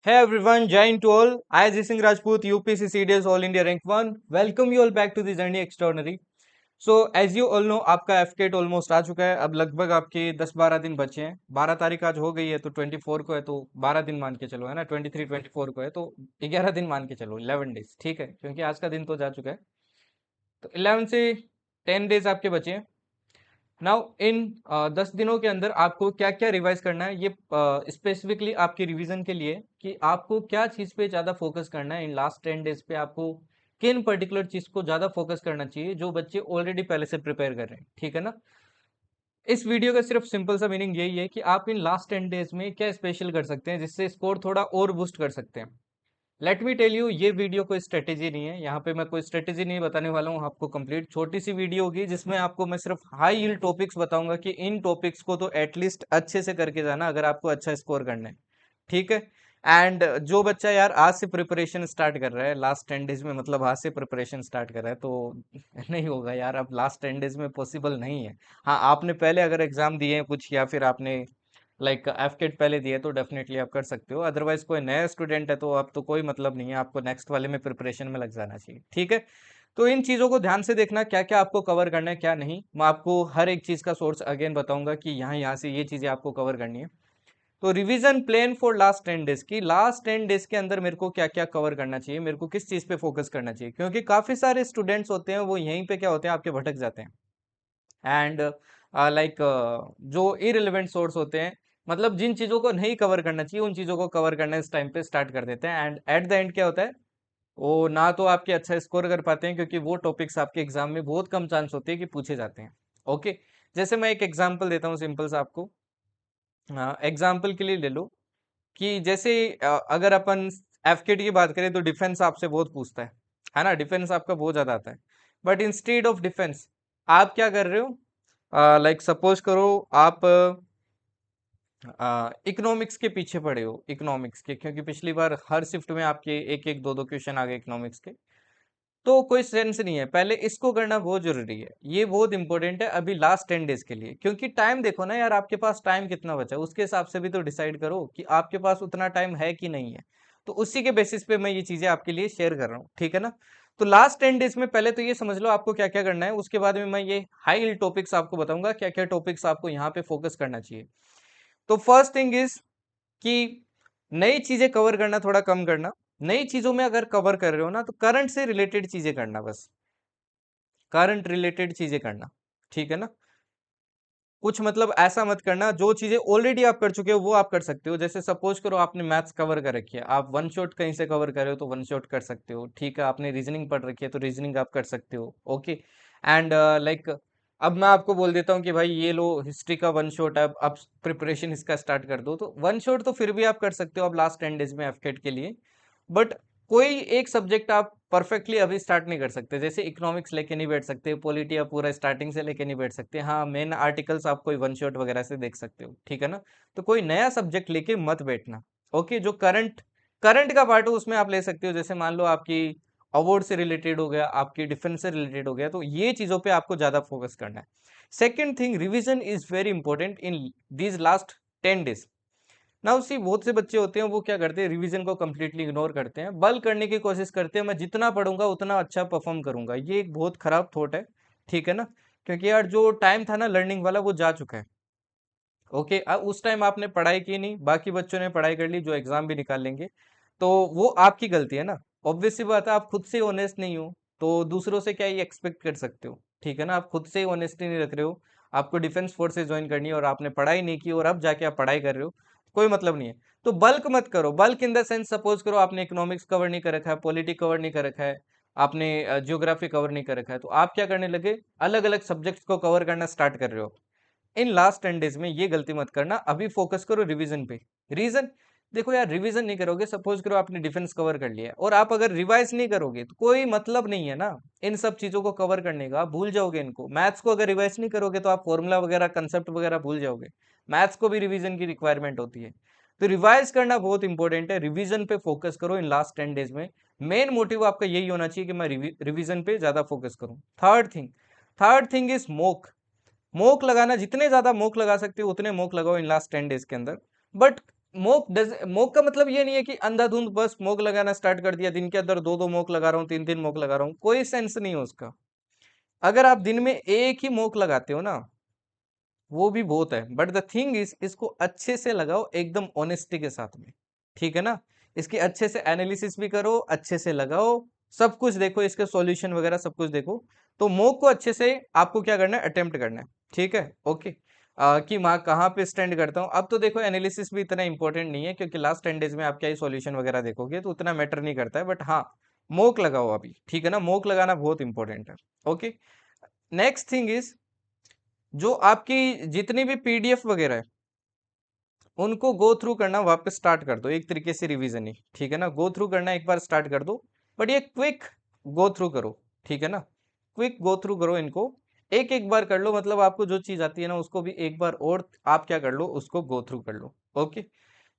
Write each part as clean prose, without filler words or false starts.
Hey everyone, Jain to all. I am Singh Rajput, UPC CDS All India Rank 1. Welcome you all back to the Journey Extraordinary. So as you all know, आपका FCAT almost आ चुका है। अब लगभग आपके 10-12 दिन बचे हैं। 12 तारीख आज हो गई है तो 24 को है, तो 12 दिन मान के चलो, है ना। 23-24 को है तो 11 दिन मान के चलो, 11 डेज, ठीक है, क्योंकि आज का दिन तो जा चुका है। तो 11 से 10 डेज आपके बचे हैं। नाउ इन 10 दिनों के अंदर आपको क्या क्या रिवाइज करना है, ये स्पेसिफिकली आपके रिवीजन के लिए, कि आपको क्या चीज़ पे ज़्यादा फोकस करना है इन लास्ट 10 डेज पे। आपको किन पर्टिकुलर चीज़ को ज़्यादा फोकस करना चाहिए जो बच्चे ऑलरेडी पहले से प्रिपेयर कर रहे हैं, ठीक है ना। इस वीडियो का सिर्फ सिंपल सा मीनिंग यही है कि आप इन लास्ट 10 डेज में क्या स्पेशल कर सकते हैं जिससे स्कोर थोड़ा और बूस्ट कर सकते हैं। लेट मी टेल यू, ये वीडियो कोई स्ट्रेटेजी नहीं है। यहाँ पे मैं कोई स्ट्रेटेजी नहीं बताने वाला हूँ आपको। कंप्लीट छोटी सी वीडियो होगी जिसमें आपको मैं सिर्फ हाई यील्ड टॉपिक्स बताऊंगा कि इन टॉपिक्स को तो एटलीस्ट अच्छे से करके जाना अगर आपको अच्छा स्कोर करना है, ठीक है। एंड जो बच्चा यार आज से प्रिपरेशन स्टार्ट कर रहा है लास्ट 10 डेज में, मतलब आज से प्रिपरेशन स्टार्ट कर रहा है, तो नहीं होगा यार। अब लास्ट 10 डेज में पॉसिबल नहीं है। हाँ, आपने पहले अगर एग्जाम दिए हैं कुछ, या फिर आपने लाइक एफकेट पहले दिए, तो डेफिनेटली आप कर सकते हो। अदरवाइज कोई नया स्टूडेंट है तो अब तो कोई मतलब नहीं है, आपको नेक्स्ट वाले में प्रिपरेशन में लग जाना चाहिए, ठीक है। तो इन चीज़ों को ध्यान से देखना, क्या क्या आपको कवर करना है क्या नहीं। मैं आपको हर एक चीज़ का सोर्स अगेन बताऊंगा कि यहाँ से ये चीज़ें आपको कवर करनी है। तो revision plan for last 10 days की, लास्ट 10 डेज के अंदर मेरे को क्या क्या कवर करना चाहिए, मेरे को किस चीज़ पे फोकस करना चाहिए, क्योंकि काफ़ी सारे स्टूडेंट्स होते हैं वो यहीं पे क्या होते हैं, आपके भटक जाते हैं। एंड लाइक जो इररिलेवेंट सोर्स होते हैं, मतलब जिन चीज़ों को नहीं कवर करना चाहिए उन चीज़ों को कवर करना इस टाइम पे स्टार्ट कर देते हैं। एंड एट द एंड क्या होता है, वो ना तो आपके अच्छा स्कोर कर पाते हैं, क्योंकि वो टॉपिक्स आपके एग्जाम में बहुत कम चांस होती है कि पूछे जाते हैं। ओके, जैसे मैं एक एग्जांपल देता हूँ सिंपल सा आपको। एग्जांपल के लिए ले लो कि जैसे अगर अपन एफकेटी की बात करें तो डिफेंस आपसे बहुत पूछता है ना। डिफेंस आपका बहुत ज़्यादा आता है। बट इंस्टेड ऑफ डिफेंस आप क्या कर रहे हो, लाइक सपोज करो आप इकोनॉमिक्स के पीछे पड़े हो, इकोनॉमिक्स के, क्योंकि पिछली बार हर शिफ्ट में आपके एक एक दो दो क्वेश्चन आ गए इकोनॉमिक्स के। तो कोई सेंस नहीं है, पहले इसको करना बहुत जरूरी है। ये बहुत इंपॉर्टेंट है अभी लास्ट 10 डेज के लिए, क्योंकि टाइम देखो ना यार, आपके पास टाइम कितना बचा है उसके हिसाब से भी तो डिसाइड करो कि आपके पास उतना टाइम है कि नहीं है। तो उसी के बेसिस पे मैं ये चीजें आपके लिए शेयर कर रहा हूँ, ठीक है ना। तो लास्ट 10 डेज में पहले तो ये समझ लो आपको क्या क्या करना है, उसके बाद में मैं ये हाई हिल टॉपिक्स आपको बताऊंगा क्या क्या टॉपिक्स आपको यहाँ पे फोकस करना चाहिए। तो फर्स्ट थिंग इज कि नई चीजें कवर करना थोड़ा कम करना। नई चीजों में अगर कवर कर रहे हो ना तो करंट से रिलेटेड चीजें करना, बस करंट रिलेटेड चीजें करना, ठीक है ना। कुछ मतलब ऐसा मत करना, जो चीजें ऑलरेडी आप कर चुके हो वो आप कर सकते हो। जैसे सपोज करो आपने मैथ्स कवर कर रखी है, आप वन शॉट कहीं से कवर कर रहे हो तो वन शॉट कर सकते हो, ठीक है। आपने रीजनिंग पढ़ रखी है तो रीजनिंग आप कर सकते हो, ओके। एंड लाइक अब मैं आपको बोल देता हूँ कि भाई ये लो हिस्ट्री का वन शॉट है, अब प्रिपरेशन इसका स्टार्ट कर दो, तो वन शॉट तो फिर भी आप कर सकते हो अब लास्ट 10 डेज में एफकेट के लिए। बट कोई एक सब्जेक्ट आप परफेक्टली अभी स्टार्ट नहीं कर सकते। जैसे इकोनॉमिक्स लेके नहीं बैठ सकते, पॉलिटी आप पूरा स्टार्टिंग से लेके नहीं बैठ सकते। हाँ, मेन आर्टिकल्स आप कोई वन शॉट वगैरह से देख सकते हो, ठीक है ना। तो कोई नया सब्जेक्ट लेके मत बैठना, ओके। जो करंट करंट का पार्ट हो उसमें आप ले सकते हो। जैसे मान लो आपकी अवार्ड से रिलेटेड हो गया, आपकी डिफेंस से रिलेटेड हो गया, तो ये चीज़ों पे आपको ज़्यादा फोकस करना है। Second thing, revision is very important in these last 10 days. ना उसी बहुत से बच्चे होते हैं वो क्या करते हैं, रिवीजन को कम्प्लीटली इग्नोर करते हैं, बल करने की कोशिश करते हैं, मैं जितना पढ़ूंगा उतना अच्छा परफॉर्म करूंगा। ये एक बहुत खराब थॉट है, ठीक है ना। क्योंकि यार जो टाइम था ना लर्निंग वाला वो जा चुका है, ओके। अब उस टाइम आपने पढ़ाई की नहीं, बाकी बच्चों ने पढ़ाई कर ली जो एग्जाम भी निकाल लेंगे, तो वो आपकी गलती है ना। ऑब्वियस सी बात है, आप खुद से ऑनेस्ट नहीं हो तो दूसरों से क्या ही एक्सपेक्ट कर सकते हो, ठीक है ना। आप खुद से ऑनेस्टी नहीं रख रहे हो, आपको डिफेंस फोर्सेस ज्वाइन करनी है और आपने पढ़ाई नहीं की और अब जाके आप पढ़ाई कर रहे हो, कोई मतलब नहीं है। तो बल्क मत करो। Bulk in the sense, suppose करो आपने इकोनॉमिक्स कवर नहीं कर रखा है, पॉलिटी कवर नहीं कर रखा है, आपने जियोग्राफी कवर नहीं कर रखा है, तो आप क्या करने लगे, अलग अलग सब्जेक्ट्स को कवर करना स्टार्ट कर रहे हो। इन लास्ट 10 डेज में ये गलती मत करना, अभी फोकस करो रिवीजन पे। रीजन देखो यार, रिवीजन नहीं करोगे, सपोज करो आपने डिफेंस कवर कर लिया है और आप अगर रिवाइज नहीं करोगे तो कोई मतलब नहीं है ना इन सब चीजों को कवर करने का। आप भूल जाओगे इनको। मैथ्स को अगर रिवाइज नहीं करोगे तो आप फॉर्मूला वगैरह कंसेप्ट वगैरह भूल जाओगे। मैथ्स को भी रिवीजन की रिक्वायरमेंट होती है। तो रिवाइज करना बहुत इंपॉर्टेंट है, रिवीजन पे फोकस करो इन लास्ट 10 डेज में। मेन मोटिव आपका यही होना चाहिए कि मैं रिवीजन पे ज्यादा फोकस करूं। Third thing is mock. Mock लगाना, जितने ज्यादा मोक लगा सकते हो उतने मोक लगाओ इन लास्ट 10 डेज के अंदर। बट मोक का मतलब ये नहीं है कि अंधाधुंध बस मोक लगाना स्टार्ट कर दिया, दिन के अंदर 2-2 मोक लगा रहा हूँ, 3-3 मोक लगा रहा हूँ, कोई सेंस नहीं है उसका। अगर आप दिन में एक ही मोक लगाते हो ना, वो भी बहुत है, बट द थिंग इज इसको अच्छे से लगाओ एकदम ऑनेस्टी के साथ में, ठीक है ना। इसकी अच्छे से एनालिसिस भी करो, अच्छे से लगाओ, सब कुछ देखो, इसके सॉल्यूशन वगैरह सब कुछ देखो। तो मोक को अच्छे से आपको क्या करना है, अटेम्प्ट करना है, ठीक है, ओके। कि मैं कहाँ पे स्टैंड करता हूँ। अब तो देखो एनालिसिस भी इतना इंपॉर्टेंट नहीं है, क्योंकि लास्ट 10 डेज में आप क्या ही सॉल्यूशन वगैरह देखोगे तो उतना मैटर नहीं करता है, बट हाँ, मोक लगाओ अभी, ठीक है ना, मोक लगाना बहुत इंपॉर्टेंट है। ओके, नेक्स्ट थिंग इज, जो आपकी जितनी भी पीडीएफ वगैरह है उनको गो थ्रू करना वापस स्टार्ट कर दो, एक तरीके से रिवीजन ही, ठीक है ना, गो थ्रू करना एक बार स्टार्ट कर दो, बट ये क्विक गो थ्रू करो, ठीक है ना, क्विक गो थ्रू करो इनको, एक एक बार कर लो, मतलब आपको जो चीज आती है ना उसको भी एक बार और आप क्या कर लो, उसको गो थ्रू कर लो। Okay,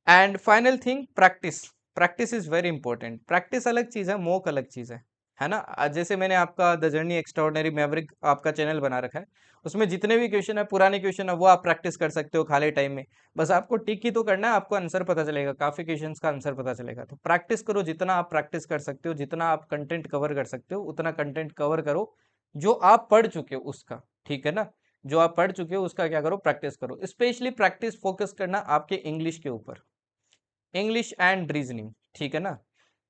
and final thing, practice. Practice is very important. Practice अलग चीज है, मोक अलग चीज है ना। जैसे मैंने आपका द जर्नी एक्स्ट्राऑर्डिनरी मैवरिक आपका चैनल बना रखा है, उसमें जितने भी क्वेश्चन है, पुराने क्वेश्चन है, वो आप प्रैक्टिस कर सकते हो खाली टाइम में। बस आपको टिक ही तो करना है, आपको आंसर पता चलेगा, काफी क्वेश्चन का आंसर पता चलेगा। तो प्रैक्टिस करो, जितना आप प्रैक्टिस कर सकते हो, जितना आप कंटेंट कवर कर सकते हो उतना कंटेंट कवर करो, जो आप पढ़ चुके हो उसका, ठीक है ना, जो आप पढ़ चुके हो उसका क्या करो, प्रैक्टिस करो। स्पेशली प्रैक्टिस फोकस करना आपके इंग्लिश के ऊपर, इंग्लिश एंड रीजनिंग, ठीक है ना।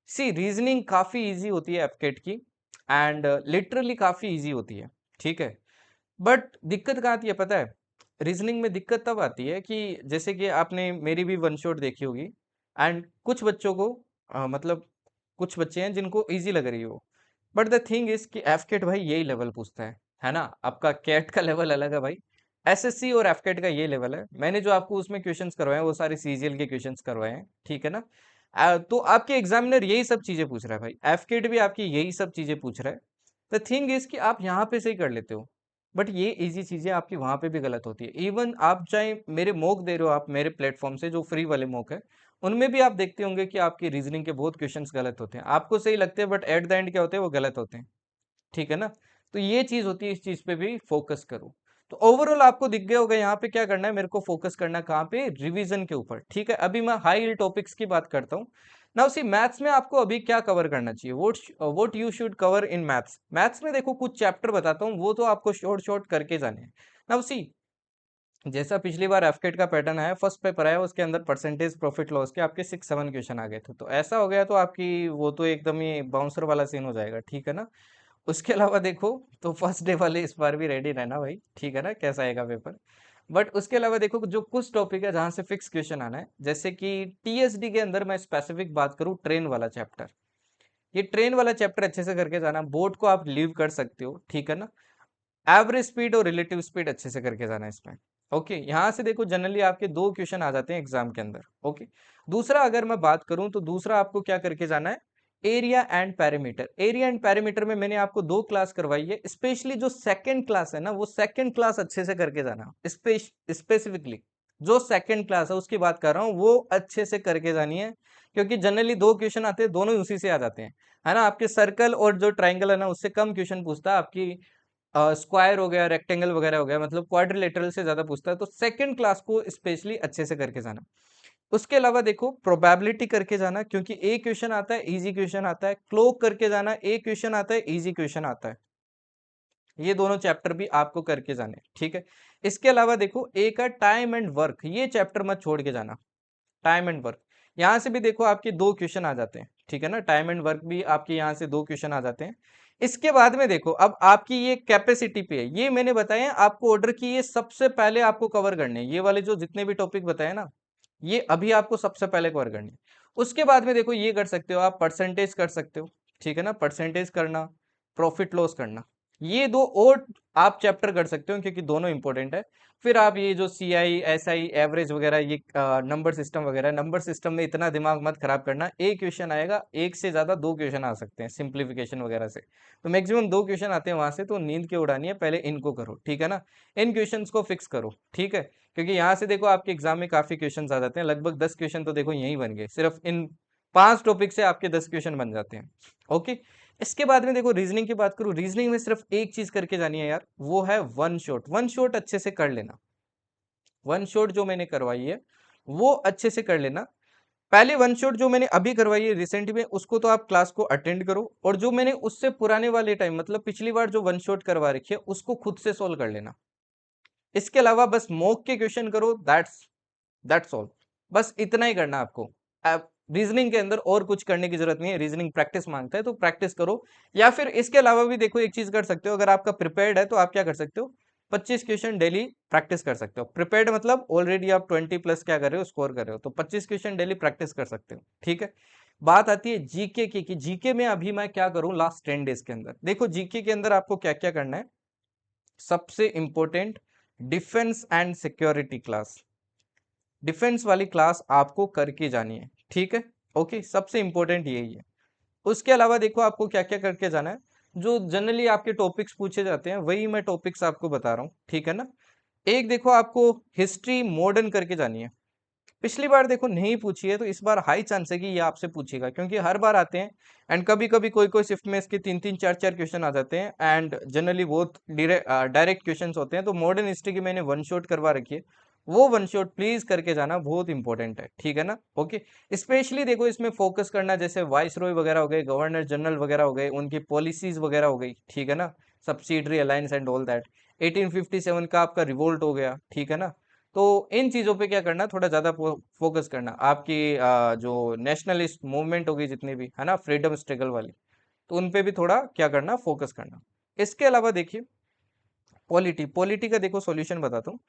सी रीजनिंग काफी इजी होती है एफकेट की, एंड लिटरली काफी इजी होती है, ठीक है। बट दिक्कत कहाँ आती है पता है, रीजनिंग में दिक्कत तब आती है कि जैसे कि आपने मेरी भी वन शॉट देखी होगी, एंड कुछ बच्चों को मतलब कुछ बच्चे हैं जिनको इजी लग रही हो, बट द थिंग इज कि एफकेट भाई यही लेवल पूछता है ना। आपका कैट का लेवल अलग है भाई, एसएससी और एफकेट का ये लेवल है। मैंने जो आपको उसमें क्वेश्चंस करवाए हैं वो सारे सीजीएल के क्वेश्चंस करवाए हैं, ठीक है ना। तो आपके एग्जामिनर यही सब चीजें पूछ रहा है भाई, एफकेट भी आपकी यही सब चीजें पूछ रहा है। द थिंग इज कि आप यहाँ पे सही कर लेते हो, बट ये इजी चीजें आपकी वहां पे भी गलत होती है। इवन आप चाहे मेरे मॉक दे रहे हो, आप मेरे प्लेटफॉर्म से जो फ्री वाले मॉक है, उनमें भी आप देखते होंगे कि आपकी रीजनिंग के बहुत क्वेश्चंस गलत होते हैं, आपको सही लगते हैं, बट एट द एंड क्या होते हैं, वो गलत होते हैं, ठीक है ना। तो ये चीज होती है, इस चीज पे भी फोकस करो। तो ओवरऑल आपको दिख गया होगा यहाँ पे क्या करना है, मेरे को फोकस करना है कहाँ पे, रिवीजन के ऊपर, ठीक है। अभी मैं हाई हिल टॉपिक्स की बात करता हूँ। नाउ सी, मैथ्स में आपको अभी क्या कवर करना चाहिए, what you should cover in maths. Maths में देखो कुछ चैप्टर बताता हूँ, वो तो आपको शॉर्ट शॉर्ट करके जाने हैं। नाउ सी, जैसा पिछली बार एफकेट का पैटर्न आया, फर्स्ट पेपर आया, उसके अंदर परसेंटेज प्रॉफिट लॉस के आपके 6-7 क्वेश्चन आ गए थे, तो ऐसा हो गया तो आपकी वो तो एकदम ही बाउंसर वाला सीन हो जाएगा, ठीक है ना। उसके अलावा देखो, तो फर्स्ट डे वाले इस बार भी रेडी रहना भाई, ठीक है ना, कैसा आएगा पेपर। बट उसके अलावा देखो, जो कुछ टॉपिक है जहां से फिक्स क्वेश्चन आना है, जैसे कि टीएसडी के अंदर मैं स्पेसिफिक बात करूं, ट्रेन वाला चैप्टर, ये ट्रेन वाला चैप्टर अच्छे से करके जाना, बोर्ड को आप लीव कर सकते हो, ठीक है ना। एवरेज स्पीड और रिलेटिव स्पीड अच्छे से करके जाना है इसमें। ओके, यहाँ से देखो जनरली आपके 2 क्वेश्चन आ जाते हैं एग्जाम के अंदर। ओके, दूसरा अगर मैं बात करूं तो दूसरा आपको क्या करके जाना है, area and parameter. Area and parameter में मैंने आपको 2 क्लास करवाई है, स्पेशली जो सेकंड क्लास है ना, वो सेकंड क्लास अच्छे से करके जाना, स्पेसिफिकली जो सेकंड क्लास है उसकी बात कर रहा हूँ, वो अच्छे से करके जानी है। क्योंकि जनरली 2 क्वेश्चन आते हैं, दोनों ही उसी से आ जाते हैं, है ना। आपके सर्कल और जो ट्राइंगल है ना, उससे कम क्वेश्चन पूछता है, आपकी स्क्वायर हो गया, रेक्टेंगल वगैरह हो गया, मतलब क्वाड्रिलेटरल से ज्यादा पूछता है। तो सेकंड क्लास को स्पेशली अच्छे से करके जाना। उसके अलावा देखो, प्रोबेबिलिटी करके जाना, क्योंकि एक क्वेश्चन आता है, इजी क्वेश्चन आता है। क्लोक करके जाना, एक क्वेश्चन आता है, इजी क्वेश्चन आता है। ये दोनों चैप्टर भी आपको करके जाने, ठीक है। इसके अलावा देखो, एक है टाइम एंड वर्क, ये चैप्टर मत छोड़ के जाना, टाइम एंड वर्क। यहाँ से भी देखो आपके 2 क्वेश्चन आ जाते हैं, ठीक है ना, टाइम एंड वर्क भी आपके यहाँ से 2 क्वेश्चन आ जाते हैं। इसके बाद में देखो, अब आपकी ये कैपेसिटी पे है, ये मैंने बताया आपको ऑर्डर की, ये सबसे पहले आपको कवर करने हैं, ये वाले जो जितने भी टॉपिक बताए ना, ये अभी आपको सबसे पहले कवर करनी है। उसके बाद में देखो, ये कर सकते हो आप, परसेंटेज कर सकते हो, ठीक है ना, परसेंटेज करना, प्रॉफिट लॉस करना, ये 2 और आप चैप्टर कर सकते हो, क्योंकि दोनों इंपॉर्टेंट है। फिर आप ये जो सी आई एस आई एवरेज वगैरह, ये नंबर सिस्टम वगैरह, नंबर सिस्टम में इतना दिमाग मत खराब करना, एक क्वेश्चन आएगा, एक से ज्यादा 2 क्वेश्चन आ सकते हैं सिंप्लीफिकेशन वगैरह से, तो मैक्सिमम 2 क्वेश्चन आते हैं वहां से, तो नींद क्यों उड़ानी है, पहले इनको करो, ठीक है ना। इन क्वेश्चंस को फिक्स करो, ठीक है। क्योंकि यहाँ से देखो आपके एग्जाम में काफी क्वेश्चन आ जाते हैं, लगभग 10 क्वेश्चन तो देखो यही बन गए, सिर्फ इन 5 टॉपिक से आपके 10 क्वेश्चन बन जाते हैं। ओके, इसके बाद में देखो, रीजनिंग की बात करूं, रीजनिंग में सिर्फ एक चीज करके जानी है यार, वो है वन शॉट। वन शॉट अच्छे से कर लेना, वन शॉट जो मैंने करवाई है वो अच्छे से कर लेना। पहले वन शॉट जो मैंने अभी करवाई है रिसेंट में, उसको तो आप क्लास को अटेंड करो, और जो मैंने उससे पुराने वाले टाइम मतलब पिछली बार जो वन शॉट करवा रखी है उसको खुद से सोल्व कर लेना। इसके अलावा बस मॉक के क्वेश्चन करो, दैट्स ऑल। बस इतना ही करना आपको। आप रीजनिंग के अंदर और कुछ करने की जरूरत नहीं है, रीजनिंग प्रैक्टिस मांगता है तो प्रैक्टिस करो। या फिर इसके अलावा भी देखो एक चीज कर सकते हो, अगर आपका प्रिपेयर्ड है तो आप क्या कर सकते हो, 25 क्वेश्चन डेली प्रैक्टिस कर सकते हो। प्रिपेयर्ड मतलब ऑलरेडी आप 20 प्लस क्या कर रहे हो, स्कोर कर रहे हो, तो 25 क्वेश्चन डेली प्रैक्टिस कर सकते हो। ठीक है। बात आती है जीके की, कि जीके में अभी मैं क्या करूं लास्ट 10 डेज के अंदर। देखो जीके के अंदर आपको क्या क्या करना है। सबसे important, defence and security class, defence वाली क्लास आपको करके जानी है। ठीक है, ओके, सबसे इंपॉर्टेंट यही है। उसके अलावा देखो आपको क्या क्या करके जाना है। जो जनरली आपके टॉपिक्स पूछे जाते हैं वही मैं टॉपिक्स आपको बता रहा हूँ, ठीक है ना। एक देखो आपको हिस्ट्री मॉडर्न करके जानी है। पिछली बार देखो नहीं पूछी है, तो इस बार हाई चांस है कि ये आपसे पूछेगा, क्योंकि हर बार आते हैं। एंड कभी कभी कोई कोई शिफ्ट में इसके 3 3 4 4 क्वेश्चन आ जाते हैं, एंड जनरली बहुत डायरेक्ट क्वेश्चंस होते हैं। तो मॉडर्न हिस्ट्री की मैंने वन शॉट करवा रखी है, वो वन शॉट प्लीज करके जाना, बहुत इंपॉर्टेंट है, ठीक है ना। ओके। स्पेशली देखो इसमें फोकस करना, जैसे वाइस रॉय वगैरह हो गए, गवर्नर जनरल वगैरह हो गए, उनकी पॉलिसीज वगैरह हो गई, ठीक है ना। Subsidiary alliance and all that. 1857 का आपका रिवोल्ट हो गया, ठीक है ना। तो इन चीजों पे क्या करना, थोड़ा ज्यादा फोकस करना। आपकी जो नेशनलिस्ट मूवमेंट होगी जितनी भी है ना, फ्रीडम स्ट्रगल वाली, तो उन पे भी थोड़ा क्या करना, फोकस करना। इसके अलावा देखिए पॉलिटी, पॉलिटी का देखो सॉल्यूशन बताता हूँ।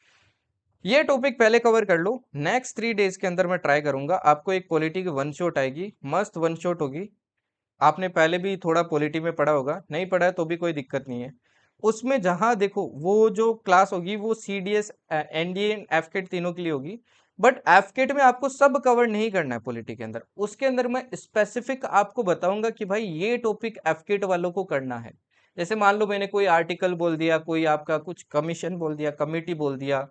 ये टॉपिक पहले कवर कर लो, नेक्स्ट 3 डेज के अंदर मैं ट्राई करूंगा आपको एक पॉलिटी की वन शॉट आएगी, मस्त वन शॉट होगी। आपने पहले भी थोड़ा पॉलिटी में पढ़ा होगा, नहीं पढ़ा है तो भी कोई दिक्कत नहीं है। उसमें जहां देखो वो जो क्लास होगी वो सीडीएस एनडीए एफकेट तीनों के लिए होगी। बट एफकेट में आपको सब कवर नहीं करना है पॉलिटी के अंदर, उसके अंदर मैं स्पेसिफिक आपको बताऊंगा कि भाई ये टॉपिक एफकेट वालों को करना है। जैसे मान लो मैंने कोई आर्टिकल बोल दिया, कोई आपका कुछ कमीशन बोल दिया, कमिटी बोल दिया,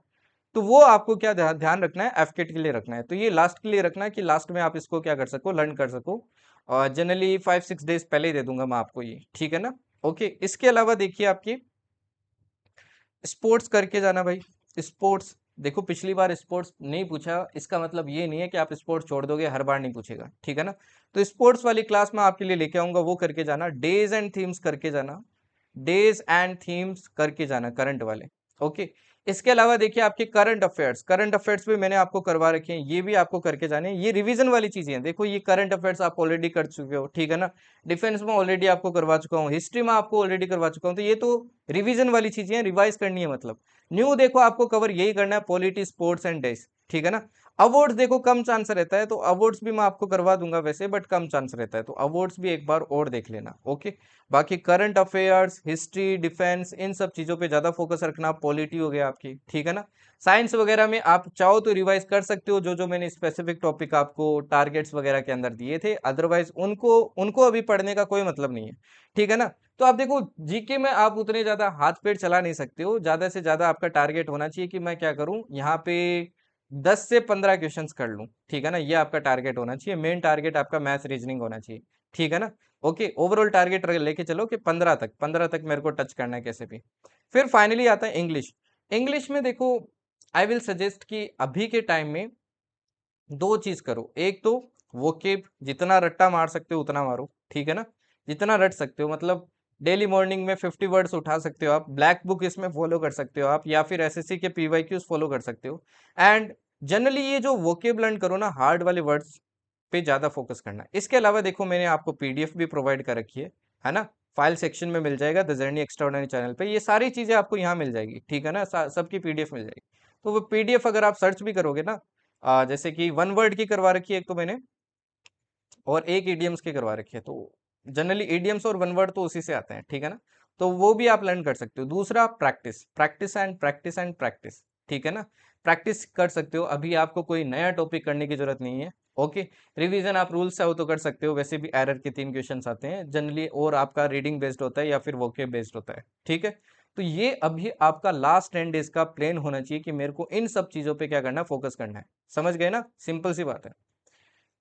तो वो आपको क्या ध्यान रखना है, एफकेट के लिए रखना है। तो ये लास्ट के लिए रखना है कि लास्ट में आप इसको क्या कर सको, लर्न कर सको। और जनरली 5 6 डेज पहले ही दे दूंगा मैं आपको ये, ठीक है ना। ओके। इसके अलावा देखिए आपकी स्पोर्ट्स करके जाना भाई। स्पोर्ट्स देखो पिछली बार स्पोर्ट्स नहीं पूछा, इसका मतलब ये नहीं है कि आप स्पोर्ट्स छोड़ दोगे, हर बार नहीं पूछेगा, ठीक है ना। तो स्पोर्ट्स वाली क्लास में आपके लिए लेके आऊंगा, वो करके जाना। डेज एंड थीम्स करके जाना, डेज एंड थीम्स करके जाना, करंट वाले। ओके। इसके अलावा देखिए आपके करंट अफेयर्स, करंट अफेयर्स भी मैंने आपको करवा रखे हैं, ये भी आपको करके जाने हैं। ये रिवीजन वाली चीजें हैं, देखो ये करंट अफेयर्स आप ऑलरेडी कर चुके हो, ठीक है ना। डिफेंस में ऑलरेडी आपको करवा चुका हूँ, हिस्ट्री में आपको ऑलरेडी करवा चुका हूँ, तो ये तो रिवीजन वाली चीजें हैं, रिवाइज करनी है मतलब। न्यू देखो आपको कवर यही करना है, पॉलिटी, स्पोर्ट्स एंड डेज, ठीक है ना। अवार्ड्स देखो कम चांस रहता है, तो अवार्ड्स भी मैं आपको करवा दूंगा वैसे, बट कम चांस रहता है, तो अवार्ड्स भी एक बार और देख लेना। ओके। बाकी करंट अफेयर्स, हिस्ट्री, डिफेंस, इन सब चीजों पे ज्यादा फोकस रखना। पॉलिटी हो गया आपकी, ठीक है ना। साइंस वगैरह में आप चाहो तो रिवाइज कर सकते हो, जो जो मैंने स्पेसिफिक टॉपिक आपको टारगेट्स वगैरह के अंदर दिए थे, अदरवाइज उनको उनको अभी पढ़ने का कोई मतलब नहीं है, ठीक है ना। तो आप देखो जीके में आप उतने ज्यादा हाथ पैर चला नहीं सकते हो, ज्यादा से ज्यादा आपका टारगेट होना चाहिए कि मैं क्या करूं यहाँ पे 10 से 15 क्वेश्चंस कर लूं, ठीक है ना। ये आपका टारगेट होना चाहिए, मेन टारगेट आपका मैथ्स रीजनिंग होना चाहिए, ठीक है ना। ओके। ओवरऑल टारगेट लेके चलो कि 15 तक मेरे को टच करना है कैसे भी। फिर फाइनली आता है इंग्लिश। इंग्लिश में देखो आई विल सजेस्ट कि अभी के टाइम में दो चीज करो। एक तो वोकेब, जितना रट्टा मार सकते हो उतना मारो, ठीक है ना। जितना रट सकते हो, मतलब डेली मॉर्निंग में 50 वर्ड्स उठा सकते हो आप, ब्लैक बुक इसमें फॉलो कर सकते हो आप, या फिर एसएससी के पीवाईक्यूज फॉलो कर सकते हो। एंड जनरली ये जो वोकेब लर्न करो ना, हार्ड वाले वर्ड्स पे ज्यादा फोकस करना। इसके अलावा देखो मैंने आपको पीडीएफ भी प्रोवाइड कर रखी है ना। फाइल सेक्शन में मिल जाएगा, द जर्नी एक्स्ट्राऑर्डिनरी चैनल पे ये सारी चीजें आपको यहाँ मिल जाएगी, ठीक है ना। सबकी पीडीएफ मिल जाएगी। तो वो पीडीएफ अगर आप सर्च भी करोगे ना, जैसे कि वन वर्ड की करवा रखी है एक तो मैंने, और एक ईडियम्स की करवा रखी है, तो जनरली ईडियम्स और वन वर्ड तो उसी से आते हैं, ठीक है ना। तो वो भी आप लर्न कर सकते हो। दूसरा practice, practice and practice and practice, ठीक है ना। प्रैक्टिस कर सकते हो, अभी आपको कोई नया टॉपिक करने की जरूरत नहीं है। ओके। रिवीजन आप रूल्स चाहो तो कर सकते हो, वैसे भी एरर के 3 क्वेश्चंस आते हैं जनरली, और आपका रीडिंग बेस्ड होता है या फिर वोकेब बेस्ड होता है, ठीक है। तो ये अभी आपका लास्ट 10 डेज का प्लान होना चाहिए कि मेरे को इन सब चीजों पे क्या करना है, फोकस करना है। समझ गए ना, सिंपल सी बात है।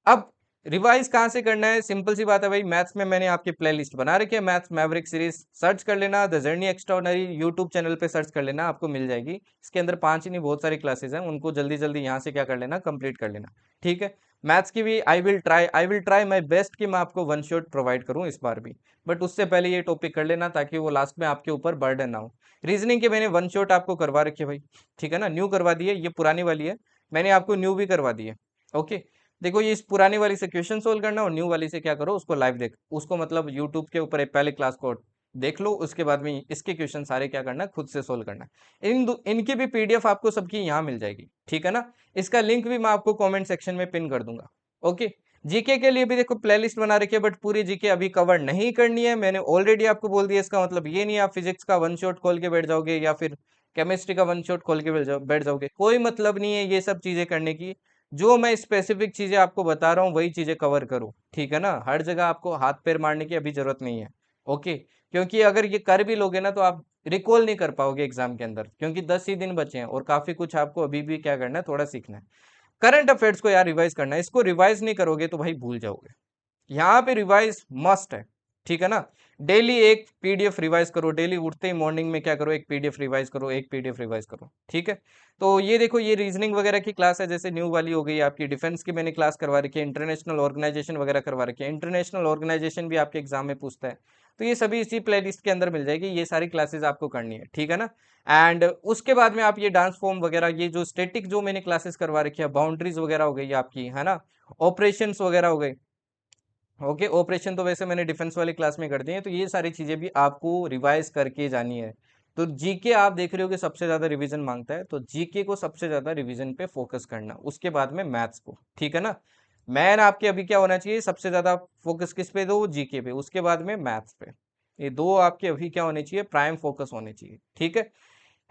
अब रिवाइज कहाँ से करना है, सिंपल सी बात है भाई, मैथ्स में मैंने आपकी प्लेलिस्ट बना रखी है, मैथ्स मैवरिक सीरीज सर्च कर लेना, the journey extraordinary YouTube channel पे सर्च कर लेना, आपको मिल जाएगी। इसके अंदर 5 ही नहीं बहुत सारी क्लासेस हैं, उनको जल्दी जल्दी यहाँ से क्या कर लेना, कंप्लीट कर लेना। ठीक है, मैथ्स की भी I will try my best कि मैं आपको वन शॉट प्रोवाइड करूँ इस बार भी, बट उससे पहले ये टॉपिक कर लेना ताकि वो लास्ट में आपके ऊपर बर्डन ना हो। रीजनिंग के मैंने वन शॉट आपको करवा रखी है भाई, ठीक है ना, न्यू करवा दी है, ये पुरानी वाली है, मैंने आपको न्यू भी करवा दी है। ओके, देखो ये इस पुरानी वाली से क्वेश्चन सोल्व करना और न्यू वाली से क्या करो, उसको लाइव देख, उसको मतलब यूट्यूब के ऊपर एक पहले क्लास को देख लो, उसके बाद में इसके क्वेश्चन सारे क्या करना है, खुद से सोल्व करना है। इनकी भी पीडीएफ आपको सबकी यहाँ मिल जाएगी, ठीक है ना। इसका लिंक भी मैं आपको कमेंट सेक्शन में पिन कर दूंगा। ओके, जीके के लिए भी देखो प्लेलिस्ट बना रखी है, बट पूरी जीके अभी कवर नहीं करनी है, मैंने ऑलरेडी आपको बोल दिया। इसका मतलब ये नहीं आप फिजिक्स का वन शॉट खोल के बैठ जाओगे या फिर केमिस्ट्री का वन शॉट खोल के बैठ जाओगे, कोई मतलब नहीं है ये सब चीजें करने की। जो मैं स्पेसिफिक चीजें आपको बता रहा हूँ वही चीजें कवर करो, ठीक है ना, हर जगह आपको हाथ पैर मारने की अभी जरूरत नहीं है। ओके, क्योंकि अगर ये कर भी लोगे ना तो आप रिकॉल नहीं कर पाओगे एग्जाम के अंदर, क्योंकि 10 ही दिन बचे हैं और काफी कुछ आपको अभी भी क्या करना है, थोड़ा सीखना है। करंट अफेयर्स को यार रिवाइज करना है, इसको रिवाइज नहीं करोगे तो भाई भूल जाओगे। यहाँ पे रिवाइज मस्ट है, ठीक है ना। डेली एक पीडीएफ रिवाइज करो, डेली उठते ही मॉर्निंग में क्या करो, एक पीडीएफ रिवाइज करो, एक पीडीएफ रिवाइज करो, ठीक है। तो ये देखो ये रीजनिंग वगैरह की क्लास है, जैसे न्यू वाली हो गई आपकी, डिफेंस की मैंने क्लास करवा रखी है, इंटरनेशनल ऑर्गेनाइजेशन वगैरह करवा रखी है, इंटरनेशनल ऑर्गेनाइजेशन भी आपके एग्जाम में पूछता है, तो ये सभी इसी प्लेलिस्ट के अंदर मिल जाएगी, ये सारी क्लासेस आपको करनी है, ठीक है ना। एंड उसके बाद में आप ये डांस फॉर्म वगैरह, ये जो स्टेटिक जो मैंने क्लासेस करवा रखी है, बाउंड्रीज वगैरह हो गई आपकी, है ना, ऑपरेशंस वगैरह हो गए। ओके, ऑपरेशन तो वैसे मैंने डिफेंस वाली क्लास में कर दी है, तो ये सारी चीजें भी आपको रिवाइज करके जानी है। तो जीके आप देख रहे हो कि सबसे ज्यादा रिवीजन मांगता है, तो जीके को सबसे ज्यादा रिवीजन पे फोकस करना, उसके बाद में मैथ्स को, ठीक है ना। मैन आपके अभी क्या होना चाहिए, सबसे ज्यादा फोकस किस पे दो, जीके पे, उसके बाद में मैथ्स पे। ये दो आपके अभी क्या होने चाहिए, प्राइम फोकस होने चाहिए, ठीक है।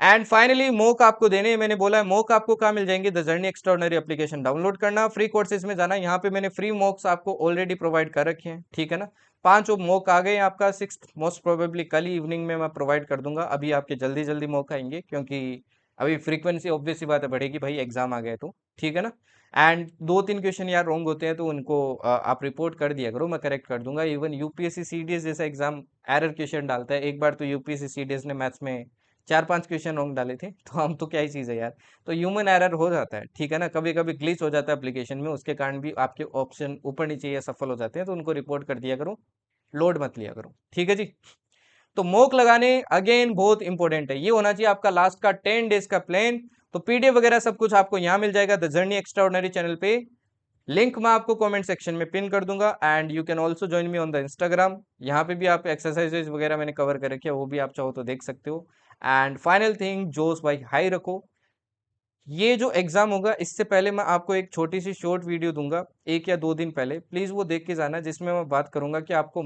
एंड फाइनली मोक आपको देने हैं, मैंने बोला है मोक आपको कहाँ मिल जाएंगे, the journey extraordinary application download करना, फ्री कोर्सेज में जाना, यहाँ पे मैंने फ्री मोक्स आपको ऑलरेडी प्रोवाइड कर रखे हैं, ठीक है ना। 5 मोक आ गए हैं, आपका 6th मोस्ट प्रोबेबली कल ही इवनिंग में मैं प्रोवाइड कर दूंगा, अभी आपके जल्दी जल्दी मोक आएंगे, क्योंकि अभी फ्रीक्वेंसी ऑब्वियस सी बात है बढ़ेगी भाई, एग्जाम आ गए तो, ठीक है ना। एंड 2-3 क्वेश्चन यार रॉन्ग होते हैं तो उनको आप रिपोर्ट कर दिया करो, मैं करेक्ट कर दूंगा। इवन यूपीएससी सीडीएस जैसा एग्जाम एरर क्वेश्चन डालता है, एक बार तो यूपीएससी सीडीएस ने मैथ्स में 4-5 क्वेश्चन रॉन्ग डाले थे, तो हम तो क्या ही चीज़ है यार। तो ह्यूमन एरर हो जाता है, ठीक है ना, कभी कभी ग्लिच हो जाता है एप्लीकेशन में, उसके कारण भी आपके ऑप्शन ऊपर नीचे या सफल हो जाते हैं, तो उनको रिपोर्ट कर दिया करो, लोड मत लिया करो, ठीक है जी। तो मोक लगाने अगेन बहुत इंपॉर्टेंट है, ये होना चाहिए आपका लास्ट का 10 डेज का प्लान। तो पीडीएफ वगैरह सब कुछ आपको यहाँ मिल जाएगा, द जर्नी एक्स्ट्राऑर्डिनरी चैनल पे, लिंक मैं आपको कमेंट सेक्शन में पिन कर दूंगा। And you can also join me on the Instagram, यहाँ पे भी आप एक्सरसाइजेज वगैरह मैंने कवर कर रखे हैं, वो भी आप चाहो तो देख सकते हो। एंड फाइनल थिंग, जोश भाई हाई रखो। ये जो एग्जाम होगा इससे पहले मैं आपको एक छोटी सी शॉर्ट वीडियो दूंगा 1 या 2 दिन पहले, प्लीज वो देख के जाना, जिसमें मैं बात करूंगा कि आपको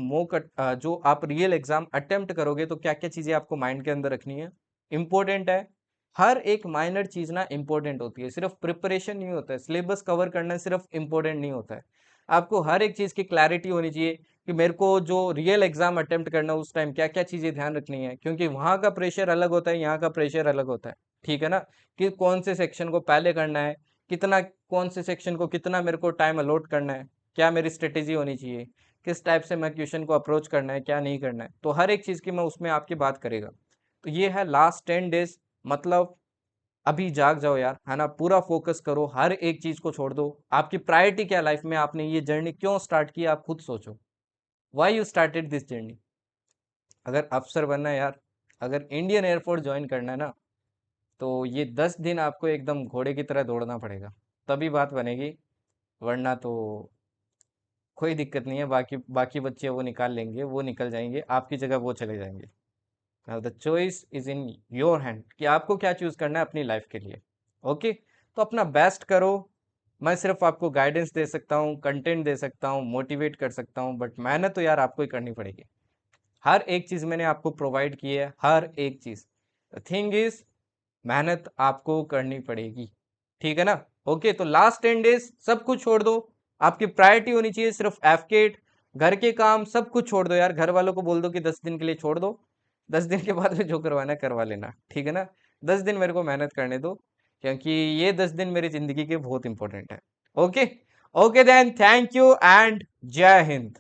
जो आप रियल एग्जाम अटेम्प्ट करोगे तो क्या क्या चीजें आपको माइंड के अंदर रखनी है, इंपॉर्टेंट है। हर एक माइनर चीज ना इंपॉर्टेंट होती है, सिर्फ प्रिपरेशन नहीं होता है, सिलेबस कवर करना सिर्फ इंपॉर्टेंट नहीं होता है। आपको हर एक चीज की क्लैरिटी होनी चाहिए कि मेरे को जो रियल एग्जाम अटेम्प्ट करना है उस टाइम क्या क्या चीजें ध्यान रखनी है, क्योंकि वहां का प्रेशर अलग होता है, यहाँ का प्रेशर अलग होता है, ठीक है ना। कि कौन से सेक्शन को पहले करना है, कितना, कौन से सेक्शन को कितना मेरे को टाइम अलॉट करना है, क्या मेरी स्ट्रेटेजी होनी चाहिए, किस टाइप से मैं क्वेश्चन को अप्रोच करना है, क्या नहीं करना है, तो हर एक चीज़ की मैं उसमें आपकी बात करेगा। तो ये है लास्ट 10 डेज, मतलब अभी जाग जाओ यार, है ना, पूरा फोकस करो, हर एक चीज़ को छोड़ दो। आपकी प्रायोरिटी क्या लाइफ में, आपने ये जर्नी क्यों स्टार्ट की, आप खुद सोचो, why you started this journey. अगर अफसर बनना है यार, अगर इंडियन एयरफोर्स ज्वाइन करना है ना, तो ये 10 दिन आपको एकदम घोड़े की तरह दौड़ना पड़ेगा, तभी बात बनेगी, वरना तो कोई दिक्कत नहीं है, बाकी बाकी बच्चे वो निकाल लेंगे, वो निकल जाएंगे, आपकी जगह वो चले जाएंगे। Now the choice is in your hand कि आपको क्या चूज करना है अपनी लाइफ के लिए। ओके, तो अपना बेस्ट करो। मैं सिर्फ आपको गाइडेंस दे सकता हूँ, कंटेंट दे सकता हूँ, मोटिवेट कर सकता हूँ, बट मेहनत तो यार आपको ही करनी पड़ेगी। हर एक चीज़ मैंने आपको प्रोवाइड की है, हर एक चीज़। द थिंग इज, मेहनत आपको करनी पड़ेगी, ठीक है ना। ओके, तो लास्ट 10 डेज सब कुछ छोड़ दो, आपकी प्रायोरिटी होनी चाहिए सिर्फ एफकेट, घर के काम सब कुछ छोड़ दो यार, घर वालों को बोल दो कि 10 दिन के लिए छोड़ दो, 10 दिन के बाद में जो करवाना है करवा लेना, ठीक है ना। 10 दिन मेरे को मेहनत करने दो, क्योंकि ये 10 दिन मेरी जिंदगी के बहुत इंपॉर्टेंट है। Okay, okay then, thank you and जय हिंद।